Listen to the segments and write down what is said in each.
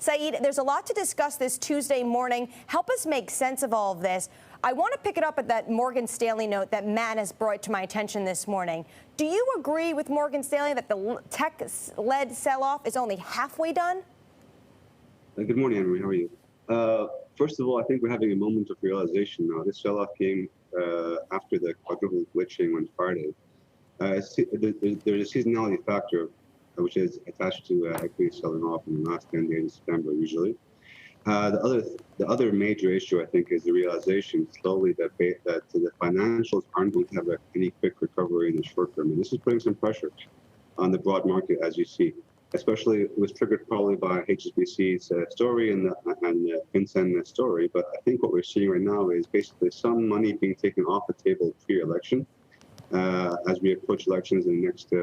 Saeed, there's a lot to discuss this Tuesday morning. Help us make sense of all of this. I want to pick it up at that Morgan Stanley note that Matt has brought to my attention this morning. Do you agree with Morgan Stanley that the tech-led sell-off is only halfway done? Good morning, Henry. How are you? First of all, I think we're having a moment of realization now. This sell-off came after the quadruple glitching on Friday. There's a seasonality factor which is attached to equity selling off in the last 10 days of September usually. The other major issue, I think, is the realization slowly that the financials aren't going to have any quick recovery in the short term. And this is putting some pressure on the broad market, as you see. Especially, it was triggered probably by HSBC's story and the FinCEN story. But I think what we're seeing right now is basically some money being taken off the table pre-election. As we approach elections in the next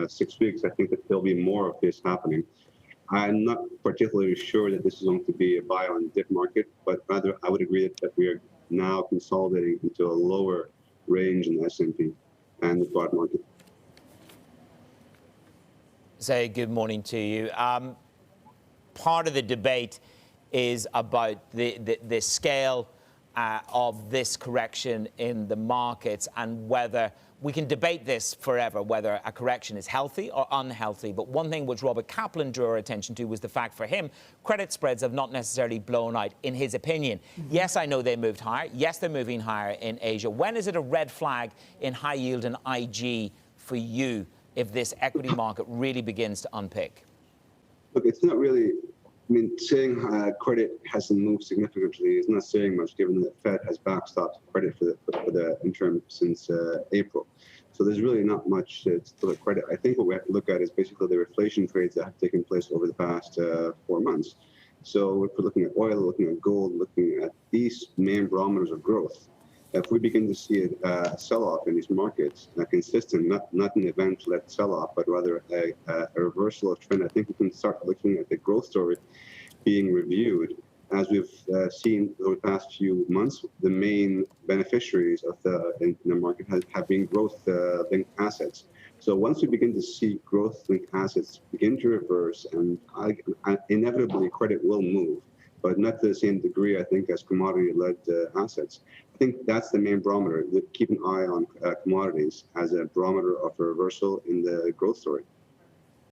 6 weeks, I think that there'll be more of this happening. I'm not particularly sure that this is going to be a buy on dip market, but rather I would agree that we are now consolidating into a lower range in the S&P and the broad market. Say good morning to you. Part of the debate is about the scale of this correction in the markets and whether we can debate this forever, whether a correction is healthy or unhealthy. But one thing which Robert Kaplan drew our attention to was the fact for him, credit spreads have not necessarily blown out, in his opinion. Yes, I know they moved higher. Yes, they're moving higher in Asia. When is it a red flag in high yield and IG for you if this equity market really begins to unpick? Look, it's not really, I mean, saying credit hasn't moved significantly is not saying much, given that the Fed has backstopped credit for the interim since April. So there's really not much to the credit. I think what we have to look at is basically the reflation trades that have taken place over the past 4 months. So if we're looking at oil, looking at gold, looking at these main barometers of growth, if we begin to see a sell-off in these markets, a consistent, not an event-led sell-off, but rather a reversal of trend, I think we can start looking at the growth story being reviewed. As we've seen over the past few months, the main beneficiaries of in the market have been growth-linked assets. So once we begin to see growth-linked assets begin to reverse, and inevitably credit will move, but not to the same degree, I think, as commodity-led assets. I think that's the main barometer. Keep an eye on commodities as a barometer of a reversal in the growth story.